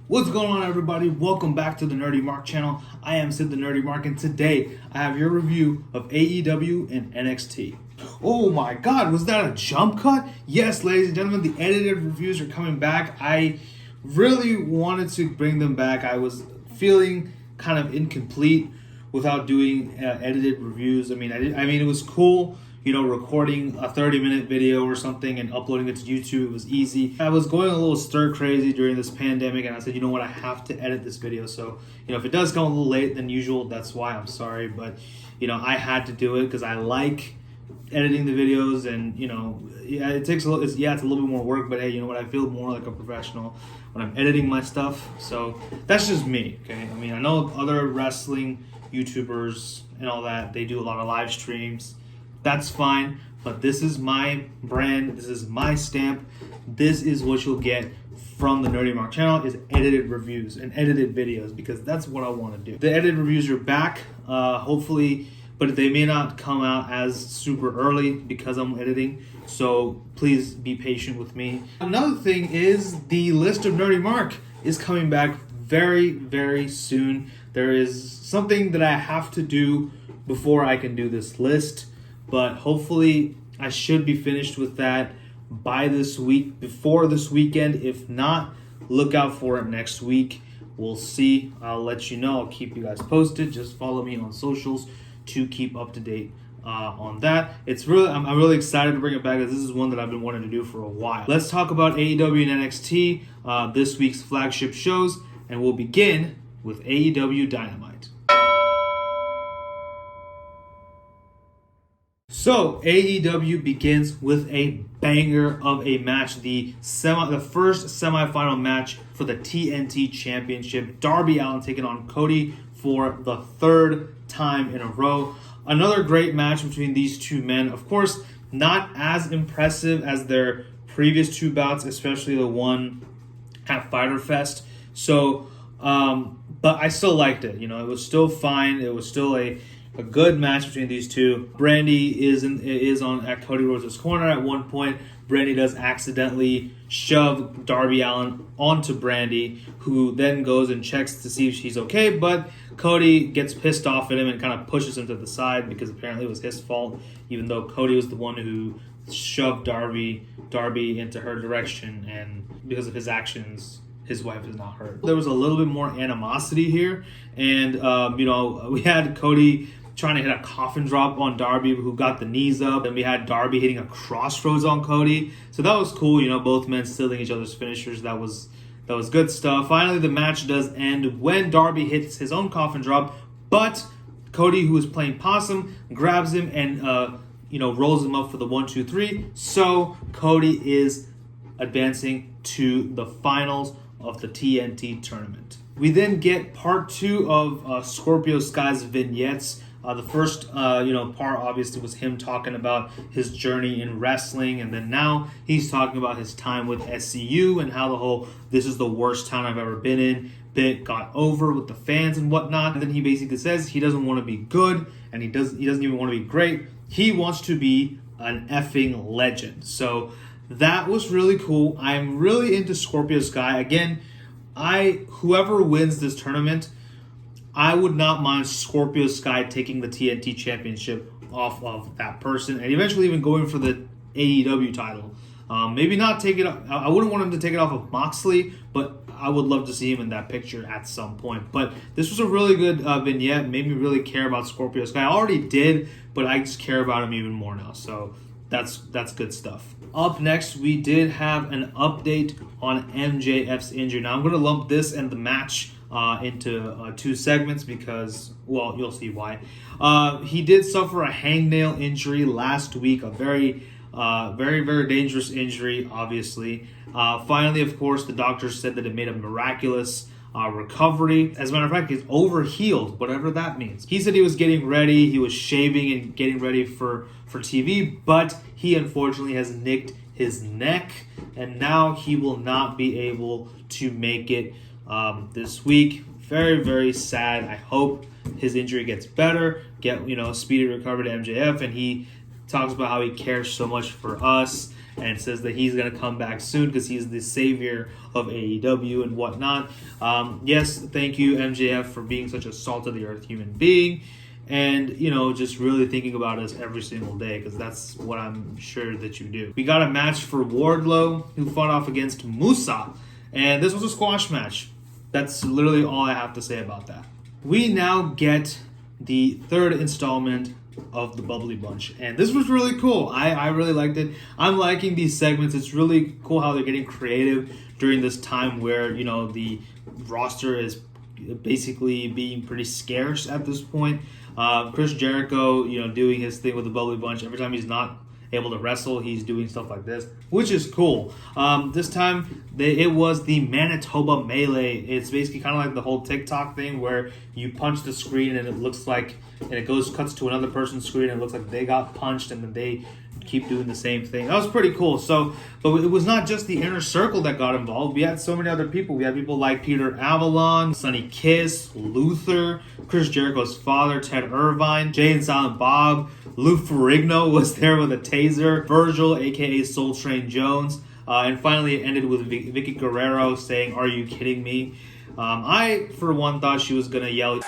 What's going on, everybody? Welcome back to the Nerdy Mark channel. I am Sid the Nerdy Mark, and today I have your review of AEW and NXT. Oh my god, was that a jump cut? Yes, ladies and gentlemen, the edited reviews are coming back. I really wanted to bring them back. I was feeling kind of incomplete without doing edited reviews. I mean, it was cool, you know, recording a 30-minute video or something and uploading it to YouTube. It was easy. I was going a little stir crazy during this pandemic, and I said, you know what, I have to edit this video. So, you know, if it does come a little late than usual, that's why. I'm sorry, but, you know, I had to do it because I like editing the videos, and, you know, yeah, it takes a little, it's a little bit more work, but hey, you know what, I feel more like a professional when I'm editing my stuff. So that's just me, okay? I mean, I know other wrestling YouTubers and all that, they do a lot of live streams. That's fine, but this is my brand, this is my stamp, this is what you'll get from the Nerdy Mark channel, is edited reviews and edited videos, because that's what I want to do. The edited reviews are back, hopefully, but they may not come out as super early because I'm editing, so please be patient with me. Another thing is the list of Nerdy Mark is coming back very, very soon. There is something that I have to do before I can do this list, but hopefully I should be finished with that by this week, before this weekend. If not, look out for it next week. We'll see. I'll let you know. I'll keep you guys posted. Just follow me on socials to keep up to date on that. I'm really excited to bring it back, because this is one that I've been wanting to do for a while. Let's talk about AEW and NXT, this week's flagship shows, and we'll begin with AEW Dynamite. So AEW begins with a banger of a match, the first semifinal match for the TNT Championship. Darby Allin taking on Cody for the third time in a row. Another great match between these two men. Of course, not as impressive as their previous two bouts, especially the one at Fyter Fest. So, but I still liked it. You know, it was still fine. It was still a good match between these two. Brandy is at Cody Rhodes' corner at one point. Brandy does accidentally shove Darby Allin onto Brandy, who then goes and checks to see if she's okay, but Cody gets pissed off at him and kind of pushes him to the side, because apparently it was his fault, even though Cody was the one who shoved Darby into her direction, and because of his actions, his wife is not hurt. There was a little bit more animosity here, and you know, we had Cody trying to hit a coffin drop on Darby, who got the knees up, and we had Darby hitting a crossroads on Cody. So that was cool, you know, both men stealing each other's finishers. That was good stuff. Finally, the match does end when Darby hits his own coffin drop, but Cody, who is playing possum, grabs him and you know, rolls him up for the 1, 2, 3. So Cody is advancing to the finals of the TNT tournament. We then get part 2 of Scorpio Sky's vignettes. The first, part obviously was him talking about his journey in wrestling, and then now he's talking about his time with SCU and how the whole "this is the worst town I've ever been in" bit got over with the fans and whatnot. And then he basically says he doesn't want to be good, and he doesn't even want to be great. He wants to be an effing legend. So that was really cool. I'm really into Scorpio Sky. Again, whoever wins this tournament, I would not mind Scorpio Sky taking the TNT Championship off of that person, and eventually even going for the AEW title. Maybe not take it. I wouldn't want him to take it off of Moxley, but I would love to see him in that picture at some point. But this was a really good vignette. Made me really care about Scorpio Sky. I already did, but I just care about him even more now. So that's good stuff. Up next, we did have an update on MJF's injury. Now I'm going to lump this and the match into 2 segments, because, well, you'll see why. He did suffer a hangnail injury last week, a very, very dangerous injury, obviously. Finally, of course, the doctors said that it made a miraculous recovery. As a matter of fact, he's overhealed, whatever that means. He said he was getting ready, he was shaving and getting ready for TV, but he unfortunately has nicked his neck, and now he will not be able to make it this week. Very, very sad. I hope his injury gets better, get, speedy recovery to MJF, and he talks about how he cares so much for us and says that he's going to come back soon because he's the savior of AEW and whatnot. Yes, thank you, MJF, for being such a salt-of-the-earth human being. And, just really thinking about us every single day, because that's what I'm sure that you do. We got a match for Wardlow, who fought off against Musa. And this was a squash match. That's literally all I have to say about that. We now get the third installment of the Bubbly Bunch. And this was really cool. I really liked it. I'm liking these segments. It's really cool how they're getting creative during this time where, the roster is basically being pretty scarce at this point. Chris Jericho, doing his thing with the Bubbly Bunch. Every time he's not able to wrestle, he's doing stuff like this, which is cool. This time, it was the Manitoba Melee. It's basically kind of like the whole TikTok thing where you punch the screen and it looks like, and it cuts to another person's screen and it looks like they got punched, and then they keep doing the same thing. That was pretty cool. But it was not just the inner circle that got involved. We had so many other people. We had people like Peter Avalon, Sonny Kiss, Luther, Chris Jericho's father, Ted Irvine, Jay and Silent Bob, Lou Ferrigno was there with a taser, Virgil, aka Soul Train Jones, and finally it ended with Vicky Guerrero saying, "Are you kidding me?" I, for one, thought she was gonna yell.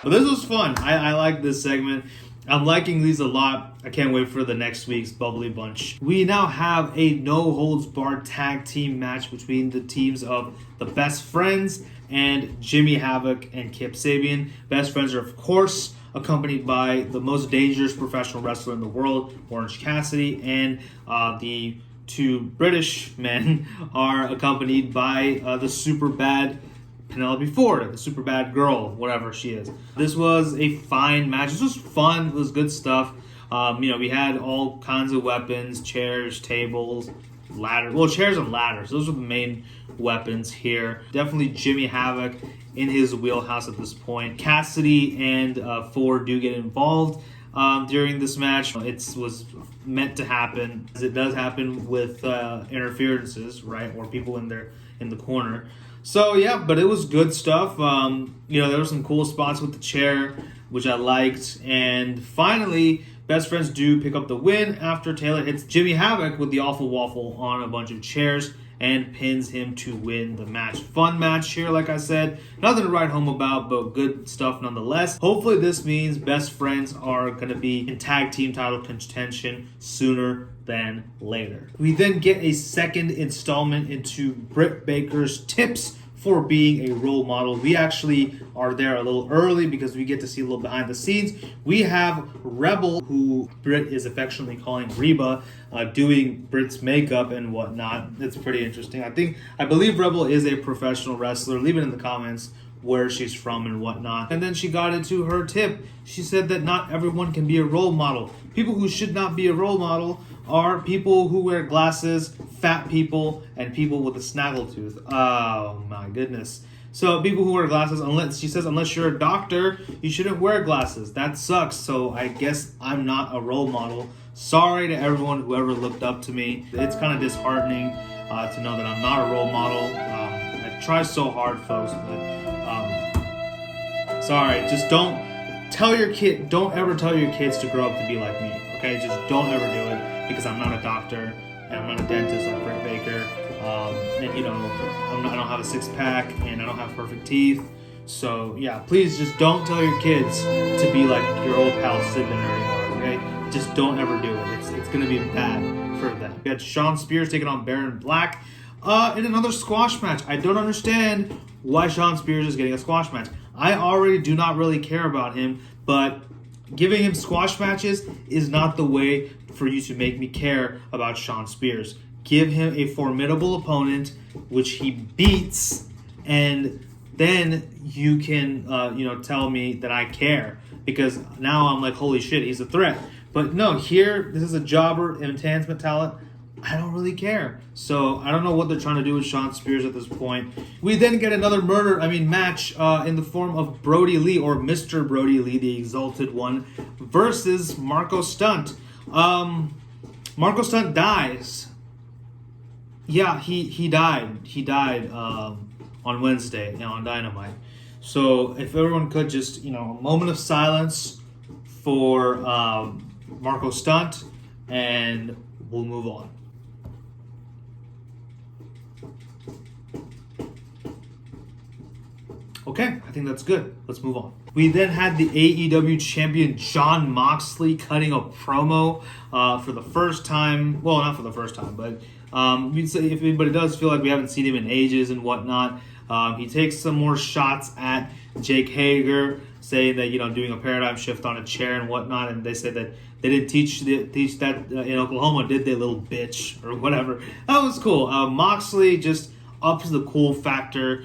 But this was fun. I like this segment. I'm liking these a lot. I can't wait for the next week's Bubbly Bunch. We now have a no-holds-barred tag team match between the teams of the Best Friends and Jimmy Havoc and Kip Sabian. Best Friends are, of course, accompanied by the most dangerous professional wrestler in the world, Orange Cassidy, and the two British men are accompanied by the super bad Penelope Ford, the super bad girl, whatever she is. This was a fine match. This was fun. It was good stuff. We had all kinds of weapons, chairs, tables, ladders. Well, chairs and ladders. Those were the main weapons here. Definitely Jimmy Havoc in his wheelhouse at this point. Cassidy and Ford do get involved during this match. It was meant to happen, as it does happen with interferences, right? Or people in the corner. So, yeah, but it was good stuff. There were some cool spots with the chair, which I liked. And finally, Best Friends do pick up the win after Taylor hits Jimmy Havoc with the Awful Waffle on a bunch of chairs and pins him to win the match. Fun match here, like I said. Nothing to write home about, but good stuff nonetheless. Hopefully this means Best Friends are going to be in tag team title contention sooner than later. We then get a second installment into Britt Baker's tips for being a role model. We actually are there a little early because we get to see a little behind the scenes. We have Rebel, who Britt is affectionately calling Reba, doing Britt's makeup and whatnot. It's pretty interesting. I believe Rebel is a professional wrestler. Leave it in the comments where she's from and whatnot. And then she got into her tip. She said that not everyone can be a role model. People who should not be a role model are people who wear glasses, fat people, and people with a snaggletooth. Oh my goodness. So people who wear glasses, unless you're a doctor, you shouldn't wear glasses. That sucks. So I guess I'm not a role model. Sorry to everyone who ever looked up to me. It's kind of disheartening to know that I'm not a role model. I try so hard, folks, but sorry. Just don't ever tell your kids to grow up to be like me. Okay, just don't ever do it, because I'm not a doctor and I'm not a dentist like Britt Baker. I don't have a six-pack and I don't have perfect teeth. So yeah, please just don't tell your kids to be like your old pal Sid the Nerdy Mark, okay? Just don't ever do it. It's gonna be bad for them. We had Shawn Spears taking on Baron Black in another squash match. I don't understand why Shawn Spears is getting a squash match. I already do not really care about him, but giving him squash matches is not the way for you to make me care about Shawn Spears. Give him a formidable opponent, which he beats, and then you can, tell me that I care. Because now I'm like, holy shit, he's a threat. But no, here, this is a jobber, enhancement talent. I don't really care. So I don't know what they're trying to do with Shawn Spears at this point. We then get another match in the form of Brody Lee, or Mr. Brody Lee, the Exalted One, versus Marco Stunt. Marco Stunt dies. Yeah, he died. He died on Wednesday on Dynamite. So if everyone could just, a moment of silence for Marco Stunt, and we'll move on. Okay, I think that's good. Let's move on. We then had the AEW champion Jon Moxley cutting a promo for the first time. Well, not for the first time, but we'd say if anybody does feel like we haven't seen him in ages and whatnot, he takes some more shots at Jake Hager, saying that, doing a paradigm shift on a chair and whatnot, and they said that they didn't teach that in Oklahoma, did they, little bitch, or whatever. That was cool. Moxley just ups the cool factor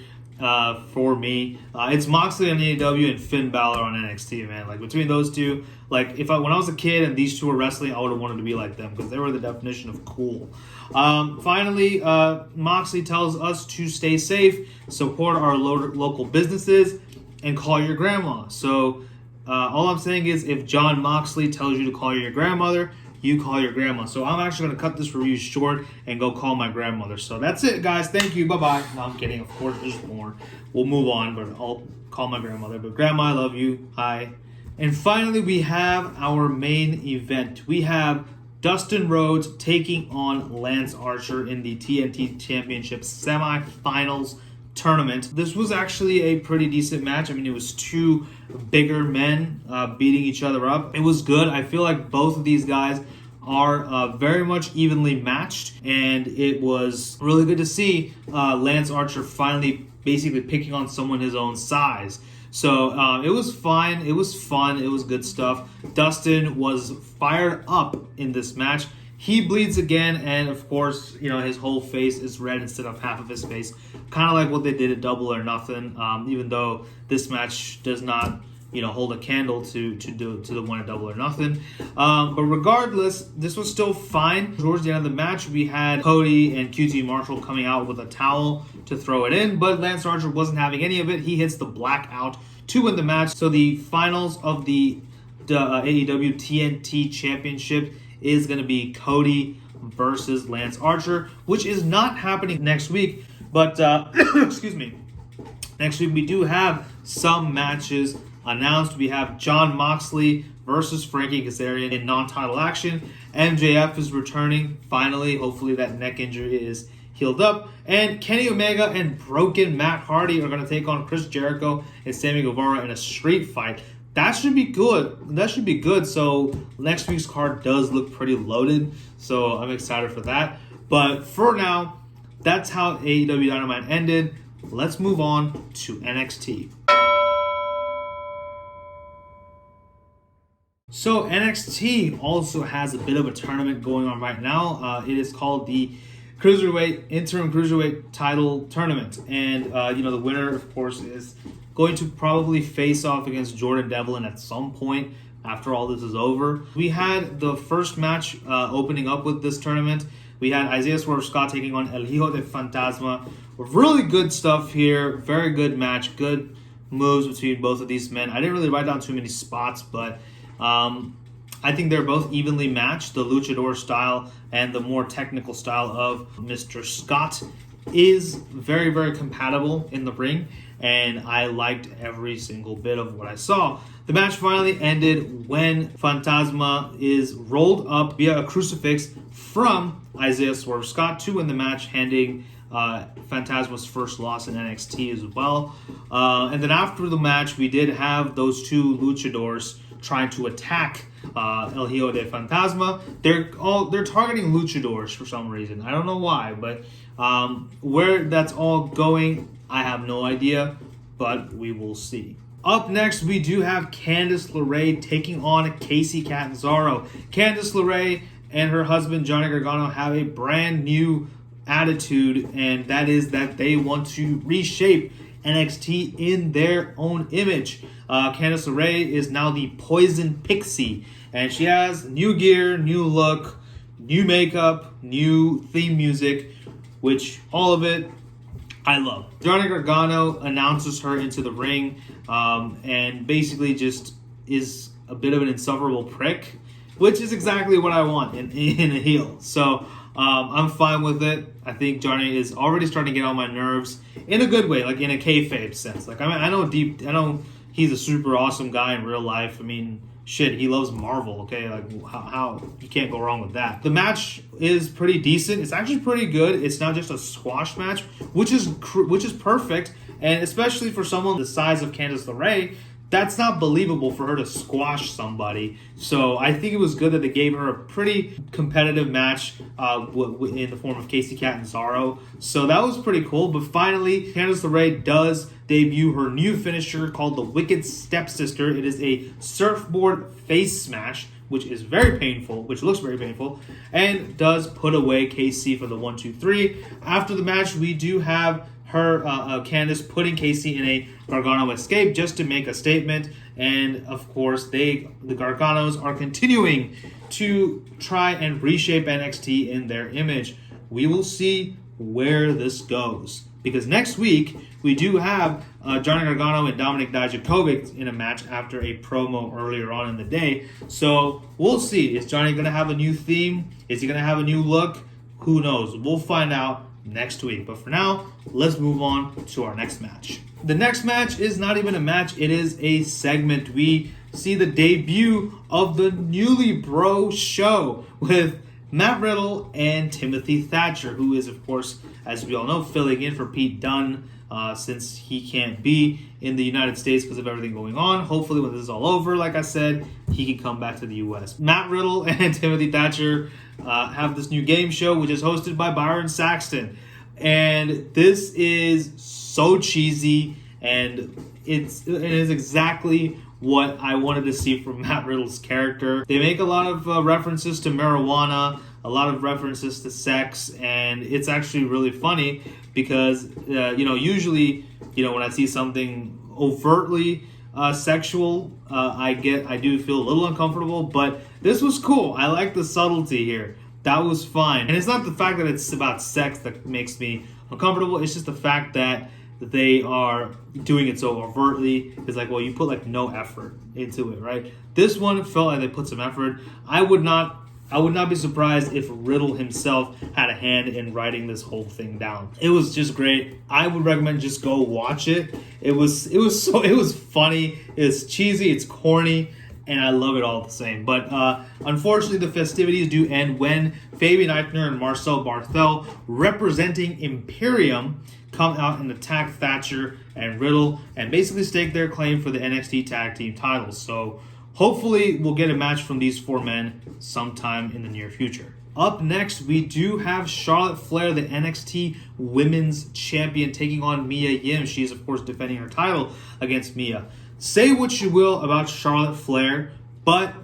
for me. It's Moxley on AEW and Finn Balor on NXT, man. Like, between those two, like, when I was a kid and these two were wrestling, I would have wanted to be like them because they were the definition of cool. Finally, Moxley tells us to stay safe, support our local businesses, and call your grandma. So all I'm saying is, if Jon Moxley tells you to call your grandmother, you call your grandma. So I'm actually going to cut this review short and go call my grandmother. So that's it, guys. Thank you. Bye-bye. No, I'm kidding. Of course, there's more. We'll move on, but I'll call my grandmother. But Grandma, I love you. Hi. And finally, we have our main event. We have Dustin Rhodes taking on Lance Archer in the TNT Championship semifinals tournament. This was actually a pretty decent match. I mean, it was two bigger men beating each other up. It was good. I feel like both of these guys are very much evenly matched, and it was really good to see Lance Archer finally basically picking on someone his own size. So it was fine. It was fun. It was good stuff. Dustin was fired up in this match. He bleeds again, and of course, his whole face is red instead of half of his face. Kind of like what they did at Double or Nothing, even though this match does not, hold a candle to the one at Double or Nothing. But regardless, this was still fine. Towards the end of the match, we had Cody and QT Marshall coming out with a towel to throw it in, but Lance Archer wasn't having any of it. He hits the blackout to win the match. So the finals of the AEW TNT Championship is going to be Cody versus Lance Archer, which is not happening next week. But, excuse me, next week we do have some matches announced. We have Jon Moxley versus Frankie Kazarian in non-title action. MJF is returning, finally. Hopefully that neck injury is healed up. And Kenny Omega and Broken Matt Hardy are going to take on Chris Jericho and Sammy Guevara in a street fight. That should be good. That should be good. So next week's card does look pretty loaded. So I'm excited for that. But for now, that's how AEW Dynamite ended. Let's move on to NXT. So NXT also has a bit of a tournament going on right now. It is called the Interim Cruiserweight Title Tournament. And, the winner, of course, is going to probably face off against Jordan Devlin at some point after all this is over. We had the first match opening up with this tournament. We had Isaiah Swerve Scott taking on El Hijo de Fantasma. Really good stuff here. Very good match. Good moves between both of these men. I didn't really write down too many spots, but I think they're both evenly matched. The luchador style and the more technical style of Mr. Scott is very, very compatible in the ring, and I liked every single bit of what I saw. The match finally ended when Fantasma is rolled up via a crucifix from Isaiah Swerve Scott to win the match, handing Fantasma's first loss in NXT as well. And then after the match, we did have those two luchadors trying to attack El Hijo de Fantasma. They're targeting luchadors for some reason. I don't know why, but where that's all going, I have no idea, but we will see. Up next, we do have Candice LeRae taking on Kacy Catanzaro. Candice LeRae and her husband, Johnny Gargano, have a brand new attitude, and that is that they want to reshape NXT in their own image. Candice LeRae is now the Poison Pixie, and she has new gear, new look, new makeup, new theme music, which all of it I love. Johnny Gargano announces her into the ring and basically just is a bit of an insufferable prick, which is exactly what I want in a heel. So I'm fine with it. I think Johnny is already starting to get on my nerves in a good way, like in a kayfabe sense. Like I know he's a super awesome guy in real life. I mean, shit, he loves Marvel. Okay, like how you can't go wrong with that. The match is pretty decent. It's actually pretty good. It's not just a squash match, which is perfect, and especially for someone the size of Candice LeRae. That's not believable for her to squash somebody. So I think it was good that they gave her a pretty competitive match in the form of Casey Catanzaro. So that was pretty cool. But finally, Candice LeRae does debut her new finisher called the Wicked Stepsister. It is a surfboard face smash, which is very painful, which looks very painful, and does put away KC for the 1-2-3. After the match, we do have her Candice putting Casey in a Gargano escape just to make a statement, and of course the Garganos are continuing to try and reshape NXT in their image. We will see where this goes, because next week we do have Johnny Gargano and Dominik Dijakovic in a match after a promo earlier on in the day. So we'll see. Is Johnny going to have a new theme? Is he going to have a new look? Who knows? We'll find out next week. But for now, let's move on to our next match. The next match is not even a match, it is a segment. We see the debut of the Newly Bro Show with Matt Riddle and Timothy Thatcher, who is, of course, as we all know, filling in for Pete Dunne since he can't be in the United States because of everything going on. Hopefully when this is all over, like I said, he can come back to the U.S. Matt Riddle and Timothy Thatcher have this new game show, which is hosted by Byron Saxton. And this is so cheesy, and it is exactly what I wanted to see from Matt Riddle's character. They make a lot of references to marijuana, a lot of references to sex, and it's actually really funny because, usually, when I see something overtly sexual, I do feel a little uncomfortable, but this was cool. I like the subtlety here. That was fine. And it's not the fact that it's about sex that makes me uncomfortable. It's just the fact that they are doing it so overtly. It's like, well, you put like no effort into it, right? This one felt like they put some effort. I would not be surprised if Riddle himself had a hand in writing this whole thing down. It was just great. I would recommend just go watch it. It was funny. It's cheesy. It's corny. And I love it all the same. But unfortunately, the festivities do end when Fabian Eichner and Marcel Barthel, representing Imperium, come out and attack Thatcher and Riddle and basically stake their claim for the NXT Tag Team titles. So hopefully we'll get a match from these four men sometime in the near future. Up next, we do have Charlotte Flair, the NXT Women's Champion, taking on Mia Yim. She is, of course, defending her title against Mia. Say what you will about Charlotte Flair, but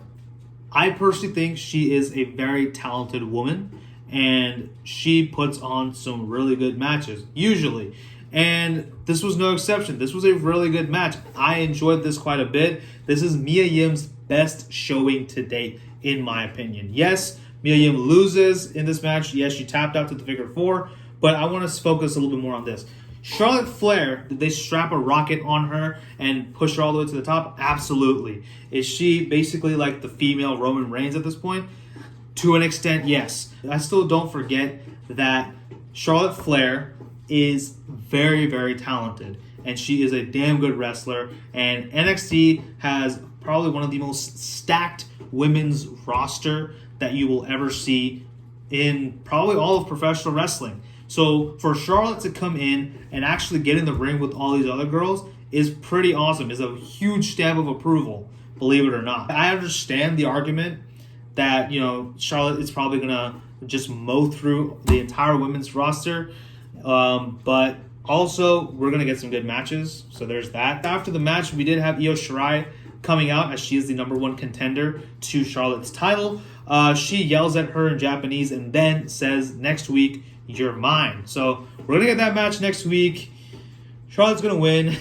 I personally think she is a very talented woman, and she puts on some really good matches, usually. And this was no exception. This was a really good match. I enjoyed this quite a bit. This is Mia Yim's best showing to date, in my opinion. Yes, Mia Yim loses in this match. Yes, she tapped out to the figure four, but I want to focus a little bit more on this. Charlotte Flair, did they strap a rocket on her and push her all the way to the top? Absolutely. Is she basically like the female Roman Reigns at this point? To an extent, yes. I still don't forget that Charlotte Flair is very, very talented, and she is a damn good wrestler, and NXT has probably one of the most stacked women's roster that you will ever see in probably all of professional wrestling. So for Charlotte to come in and actually get in the ring with all these other girls is pretty awesome. It's a huge stamp of approval, believe it or not. I understand the argument that, Charlotte is probably going to just mow through the entire women's roster. But also, we're going to get some good matches. So there's that. After the match, we did have Io Shirai coming out as she is the number one contender to Charlotte's title. She yells at her in Japanese and then says, "Next week, you're mine." So we're going to get that match next week. Charlotte's going to win,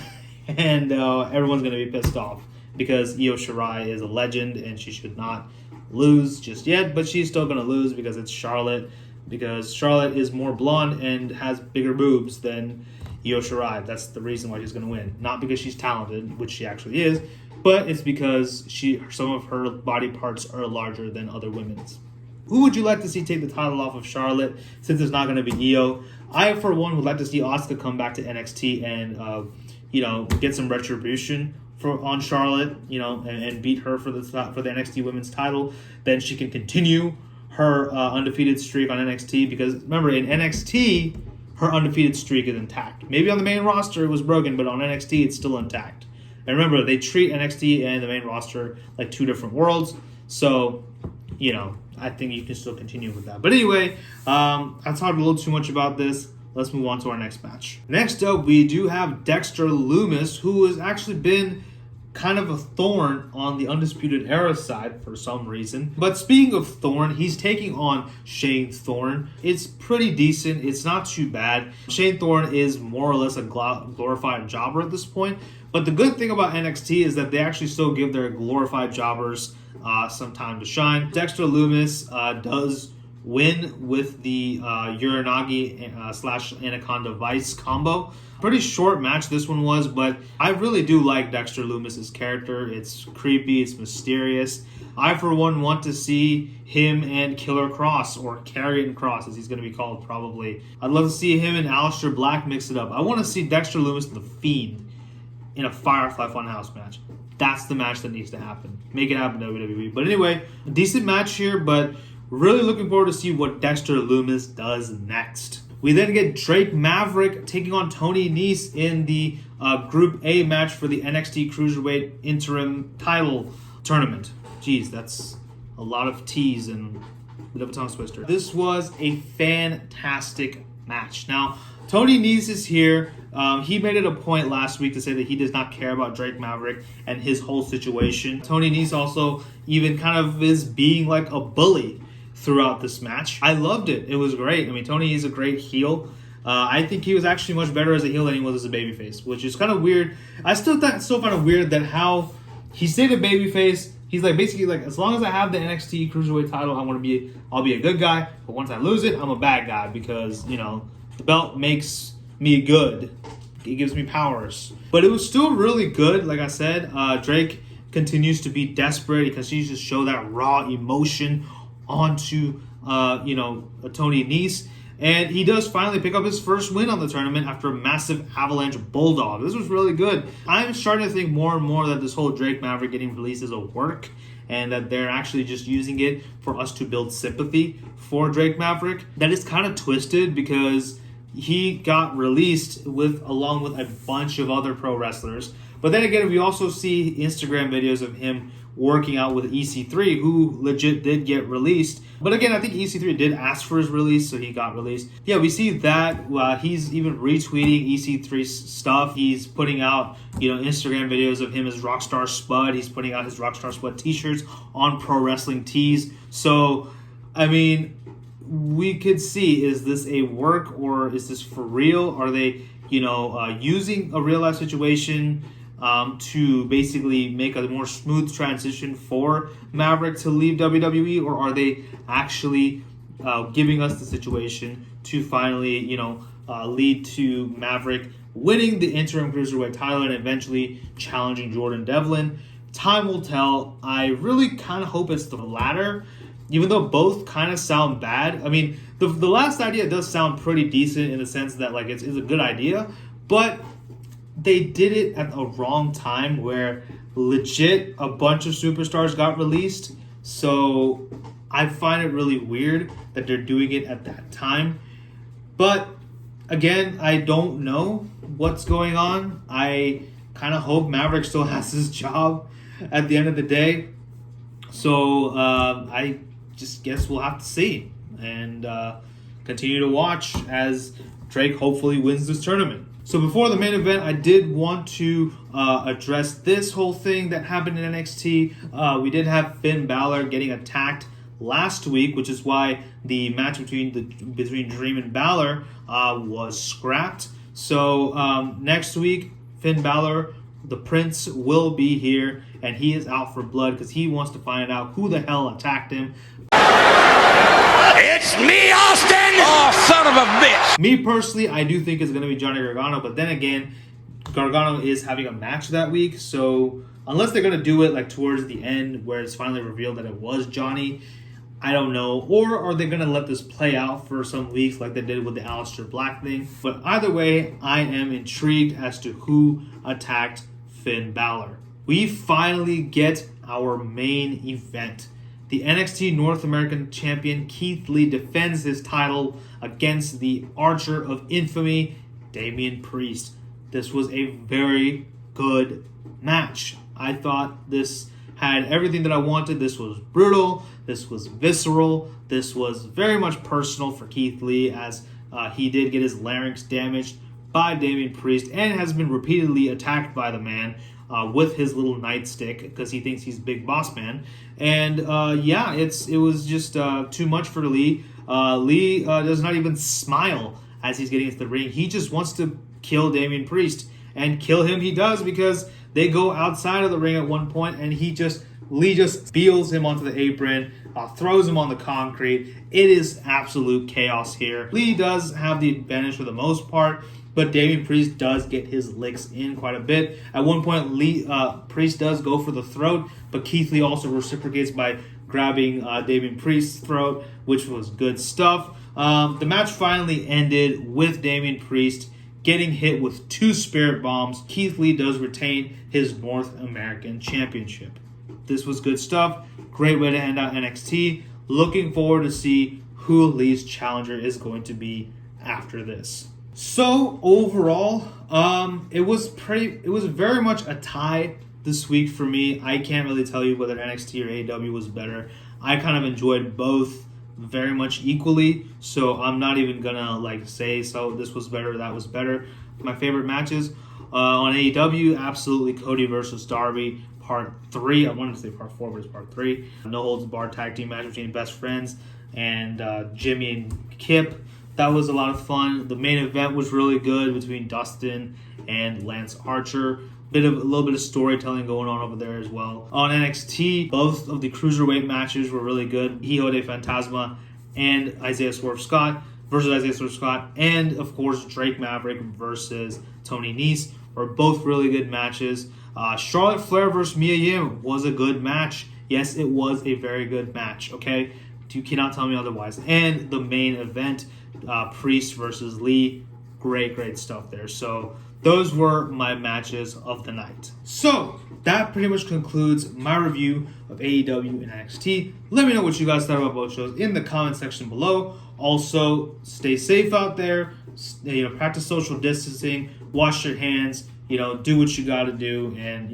and everyone's going to be pissed off because Io Shirai is a legend and she should not lose just yet, but she's still going to lose because it's Charlotte, because Charlotte is more blonde and has bigger boobs than Io Shirai. That's the reason why she's going to win. Not because she's talented, which she actually is, but it's because some of her body parts are larger than other women's. Who would you like to see take the title off of Charlotte since it's not going to be Hijo? I, for one, would like to see Asuka come back to NXT and, get some retribution on Charlotte, and beat her for the NXT Women's title. Then she can continue her undefeated streak on NXT, because remember, in NXT, her undefeated streak is intact. Maybe on the main roster it was broken, but on NXT it's still intact. And remember, they treat NXT and the main roster like two different worlds. So, I think you can still continue with that. But anyway, I talked a little too much about this. Let's move on to our next match. Next up, we do have Dexter Loomis, who has actually been kind of a thorn on the Undisputed Era side for some reason. But speaking of thorn, he's taking on Shane Thorne. It's pretty decent. It's not too bad. Shane Thorne is more or less a glorified jobber at this point. But the good thing about NXT is that they actually still give their glorified jobbers some time to shine. Dexter Loomis does win with the Uranagi / Anaconda Vice combo. Pretty short match this one was, but I really do like Dexter Loomis's character. It's creepy, it's mysterious. I, for one, want to see him and Killer Cross, or Karrion Kross as he's going to be called probably. I'd love to see him and Aleister Black mix it up. I want to see Dexter Loomis and The Fiend in a Firefly Funhouse match. That's the match that needs to happen. Make it happen, WWE. But anyway, a decent match here, but really looking forward to see what Dexter Loomis does next. We then get Drake Maverick taking on Tony Nese in the Group A match for the NXT Cruiserweight Interim Title Tournament. Jeez, that's a lot of T's and a bit of a tongue twister. This was a fantastic match. Now, Tony Nese is here. He made it a point last week to say that he does not care about Drake Maverick and his whole situation. Tony Nese also even kind of is being like a bully throughout this match. I loved it. It was great. I mean, Tony is a great heel. I think he was actually much better as a heel than he was as a babyface, which is kind of weird. I still find it weird that how he stayed a babyface. He's like basically like, as long as I have the NXT Cruiserweight title, I'll be a good guy. But once I lose it, I'm a bad guy because the belt makes me good. It gives me powers. But it was still really good. Like I said, Drake continues to be desperate because he just show that raw emotion onto Tony Nese, and he does finally pick up his first win on the tournament after a massive avalanche bulldog. This was really good. I'm starting to think more and more that this whole Drake Maverick getting released is a work, and that they're actually just using it for us to build sympathy for Drake Maverick. That is kind of twisted because he got released along with a bunch of other pro wrestlers. But then again, we also see Instagram videos of him working out with EC3, who legit did get released. But again, I think EC3 did ask for his release, so he got released. Yeah, we see that. He's even retweeting EC3's stuff. He's putting out, Instagram videos of him as Rockstar Spud. He's putting out his Rockstar Spud t-shirts on Pro Wrestling Tees. So, I mean, we could see, is this a work or is this for real? Are they, using a real life situation to basically make a more smooth transition for Maverick to leave WWE, or are they actually giving us the situation to finally, lead to Maverick winning the interim cruiserweight title and eventually challenging Jordan Devlin? Time will tell. I really kind of hope it's the latter, even though both kind of sound bad. I mean, the last idea does sound pretty decent in the sense that it's a good idea, but they did it at the wrong time where legit a bunch of superstars got released. So I find it really weird that they're doing it at that time. But again, I don't know what's going on. I kind of hope Maverick still has his job at the end of the day. So I just guess we'll have to see and continue to watch as Drake hopefully wins this tournament. So before the main event, I did want to address this whole thing that happened in NXT. We did have Finn Balor getting attacked last week, which is why the match between Dream and Balor was scrapped. So next week, Finn Balor, the Prince, will be here, and he is out for blood because he wants to find out who the hell attacked him. It's me, Austin! Oh, son of a bitch! Me personally, I do think it's going to be Johnny Gargano, but then again, Gargano is having a match that week, so unless they're going to do it towards the end where it's finally revealed that it was Johnny, I don't know. Or are they going to let this play out for some weeks like they did with the Aleister Black thing? But either way, I am intrigued as to who attacked Finn Balor. We finally get our main event. The NXT North American Champion Keith Lee defends his title against the Archer of Infamy, Damian Priest. This was a very good match. I thought this had everything that I wanted. This was brutal. This was visceral. This was very much personal for Keith Lee, as he did get his larynx damaged by Damian Priest and has been repeatedly attacked by the man with his little nightstick because he thinks he's Big Boss Man. And it was just too much for Lee. Lee does not even smile as he's getting into the ring. He just wants to kill Damian Priest, and kill him he does, because they go outside of the ring at one point and Lee just speels him onto the apron, throws him on the concrete. It is absolute chaos here. Lee does have the advantage for the most part, but Damian Priest does get his licks in quite a bit. At one point, Priest does go for the throat, but Keith Lee also reciprocates by grabbing Damian Priest's throat, which was good stuff. The match finally ended with Damian Priest getting hit with 2 spirit bombs. Keith Lee does retain his North American Championship. This was good stuff. Great way to end out NXT. Looking forward to see who Lee's challenger is going to be after this. So overall, it was very much a tie this week for me. I can't really tell you whether NXT or AEW was better. I kind of enjoyed both very much equally, so I'm not even gonna say so this was better, that was better. My favorite matches on AEW, absolutely Cody versus Darby, part 3. I wanted to say part 4, but it's part 3. No holds barred tag team match between Best Friends and Jimmy and Kip. That was a lot of fun. The main event was really good between Dustin and Lance Archer. A little bit of storytelling going on over there as well. On NXT, both of the cruiserweight matches were really good. Hijo de Fantasma and Isaiah Swerve Scott versus Isaiah Swerve Scott, and of course Drake Maverick versus Tony Nese were both really good matches. Charlotte Flair versus Mia Yim was a good match. Yes, it was a very good match. Okay, you cannot tell me otherwise. And the main event, Priest versus Lee, great stuff there. So those were my matches of the night. So that pretty much concludes my review of AEW and NXT. Let me know what you guys thought about both shows in the comment section below. Also, stay safe out there. Practice social distancing. Wash your hands. Do what you got to do, and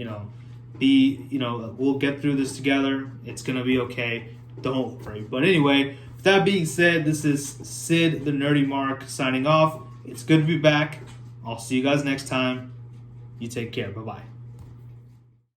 we'll get through this together. It's gonna be okay. Don't worry. But anyway, with that being said, this is Sid the Nerdy Mark signing off. It's good to be back. I'll see you guys next time. You take care. Bye-bye.